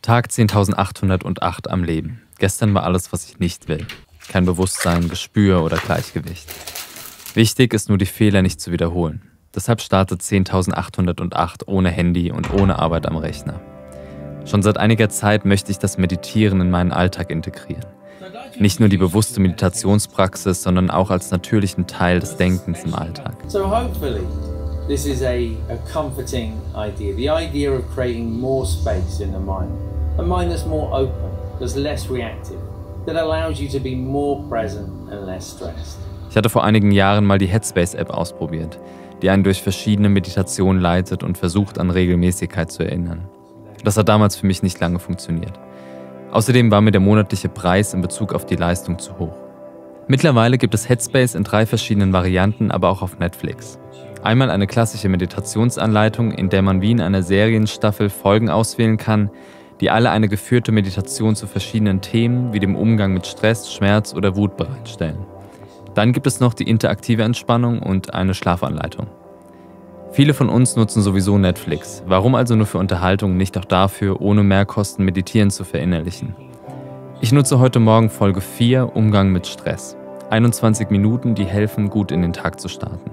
Tag 10.808 am Leben. Gestern war alles, was ich nicht will. Kein Bewusstsein, Gespür oder Gleichgewicht. Wichtig ist nur, die Fehler nicht zu wiederholen. Deshalb startet 10.808 ohne Handy und ohne Arbeit am Rechner. Schon seit einiger Zeit möchte ich das Meditieren in meinen Alltag integrieren. Nicht nur die bewusste Meditationspraxis, sondern auch als natürlichen Teil des Denkens im Alltag. So hopefully this is a comforting idea. The idea of creating more space in the mind. A mind that's more open, that's less reactive, that allows you to be more present and less stressed. Ich hatte vor einigen Jahren mal die Headspace-App ausprobiert, die einen durch verschiedene Meditationen leitet und versucht, an Regelmäßigkeit zu erinnern. Das hat damals für mich nicht lange funktioniert. Außerdem war mir der monatliche Preis in Bezug auf die Leistung zu hoch. Mittlerweile gibt es Headspace in 3 verschiedenen Varianten, aber auch auf Netflix. Einmal eine klassische Meditationsanleitung, in der man wie in einer Serienstaffel Folgen auswählen kann, die alle eine geführte Meditation zu verschiedenen Themen wie dem Umgang mit Stress, Schmerz oder Wut bereitstellen. Dann gibt es noch die interaktive Entspannung und eine Schlafanleitung. Viele von uns nutzen sowieso Netflix. Warum also nur für Unterhaltung, nicht auch dafür, ohne Mehrkosten Meditieren zu verinnerlichen? Ich nutze heute Morgen Folge 4, Umgang mit Stress. 21 Minuten, die helfen, gut in den Tag zu starten.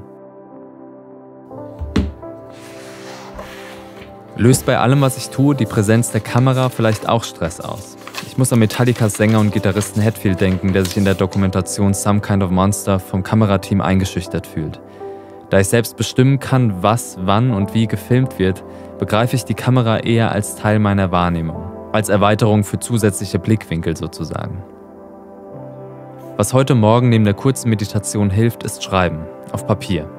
Löst bei allem, was ich tue, die Präsenz der Kamera vielleicht auch Stress aus? Ich muss an Metallicas Sänger und Gitarristen Hetfield denken, der sich in der Dokumentation Some Kind of Monster vom Kamerateam eingeschüchtert fühlt. Da ich selbst bestimmen kann, was, wann und wie gefilmt wird, begreife ich die Kamera eher als Teil meiner Wahrnehmung, als Erweiterung für zusätzliche Blickwinkel sozusagen. Was heute Morgen neben der kurzen Meditation hilft, ist Schreiben, auf Papier.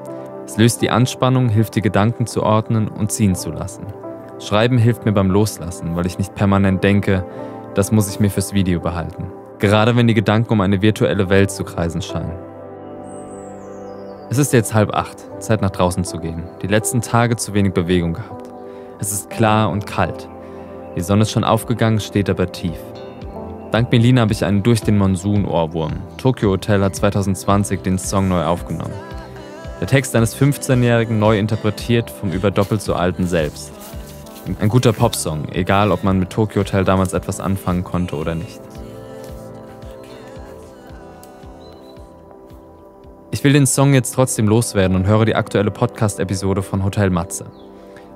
Es löst die Anspannung, hilft die Gedanken zu ordnen und ziehen zu lassen. Schreiben hilft mir beim Loslassen, weil ich nicht permanent denke, das muss ich mir fürs Video behalten. Gerade wenn die Gedanken um eine virtuelle Welt zu kreisen scheinen. Es ist jetzt 7:30, Zeit nach draußen zu gehen. Die letzten Tage zu wenig Bewegung gehabt. Es ist klar und kalt. Die Sonne ist schon aufgegangen, steht aber tief. Dank Melina habe ich einen durch den Monsun-Ohrwurm. Tokyo Hotel hat 2020 den Song neu aufgenommen. Der Text eines 15-Jährigen neu interpretiert vom über doppelt so alten selbst. Ein guter Popsong, egal ob man mit Tokyo Hotel damals etwas anfangen konnte oder nicht. Ich will den Song jetzt trotzdem loswerden und höre die aktuelle Podcast-Episode von Hotel Matze.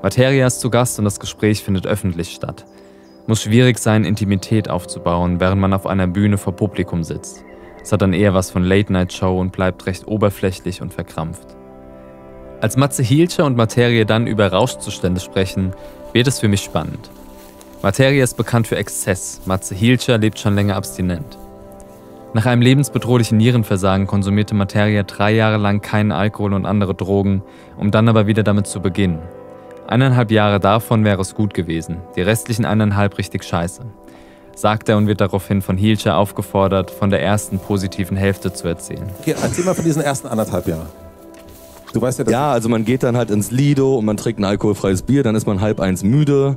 Materia ist zu Gast und das Gespräch findet öffentlich statt. Muss schwierig sein, Intimität aufzubauen, während man auf einer Bühne vor Publikum sitzt. Es hat dann eher was von Late-Night-Show und bleibt recht oberflächlich und verkrampft. Als Matze Hilscher und Materia dann über Rauschzustände sprechen, wird es für mich spannend. Materia ist bekannt für Exzess, Matze Hilscher lebt schon länger abstinent. Nach einem lebensbedrohlichen Nierenversagen konsumierte Materia 3 Jahre lang keinen Alkohol und andere Drogen, um dann aber wieder damit zu beginnen. 1,5 Jahre davon wäre es gut gewesen, die restlichen 1,5 richtig scheiße. Sagt er und wird daraufhin von Hilscher aufgefordert, von der ersten positiven Hälfte zu erzählen. Okay, erzähl mal von diesen ersten 1,5 Jahren. Du weißt ja, ja, also man geht dann halt ins Lido und man trinkt ein alkoholfreies Bier, dann ist man 12:30 müde.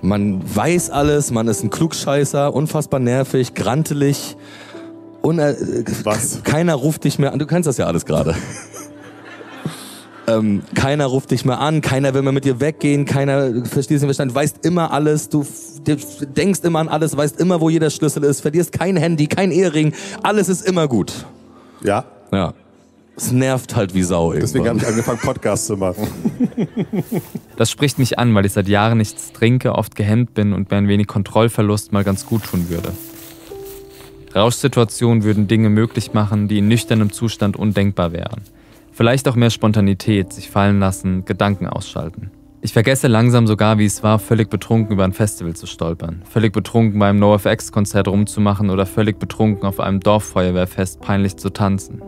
Man weiß alles, man ist ein Klugscheißer, unfassbar nervig, grantelig. Was? Keiner ruft dich mehr an, du kennst das ja alles gerade. Keiner ruft dich mehr an, keiner will mehr mit dir weggehen, keiner versteht es nicht verstanden, weißt immer alles, du denkst immer an alles, weißt immer, wo jeder Schlüssel ist, verlierst kein Handy, kein Ehering, alles ist immer gut. Ja? Ja. Es nervt halt wie Sau irgendwann. Deswegen habe ich angefangen, Podcasts zu machen. Das spricht mich an, weil ich seit Jahren nichts trinke, oft gehemmt bin und mir ein wenig Kontrollverlust mal ganz gut tun würde. Rauschsituationen würden Dinge möglich machen, die in nüchternem Zustand undenkbar wären. Vielleicht auch mehr Spontanität, sich fallen lassen, Gedanken ausschalten. Ich vergesse langsam sogar, wie es war, völlig betrunken über ein Festival zu stolpern, völlig betrunken beim NoFX-Konzert rumzumachen oder völlig betrunken auf einem Dorffeuerwehrfest peinlich zu tanzen.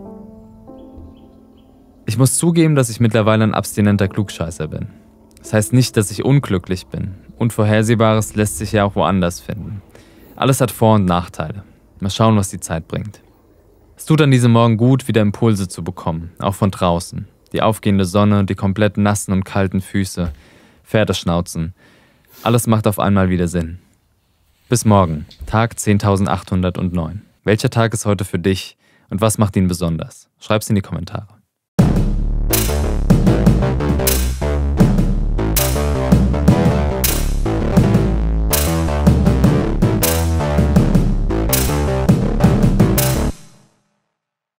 Ich muss zugeben, dass ich mittlerweile ein abstinenter Klugscheißer bin. Das heißt nicht, dass ich unglücklich bin. Unvorhersehbares lässt sich ja auch woanders finden. Alles hat Vor- und Nachteile. Mal schauen, was die Zeit bringt. Es tut an diesem Morgen gut, wieder Impulse zu bekommen, auch von draußen. Die aufgehende Sonne, die komplett nassen und kalten Füße, Pferdeschnauzen. Alles macht auf einmal wieder Sinn. Bis morgen, Tag 10.809. Welcher Tag ist heute für dich und was macht ihn besonders? Schreib's in die Kommentare.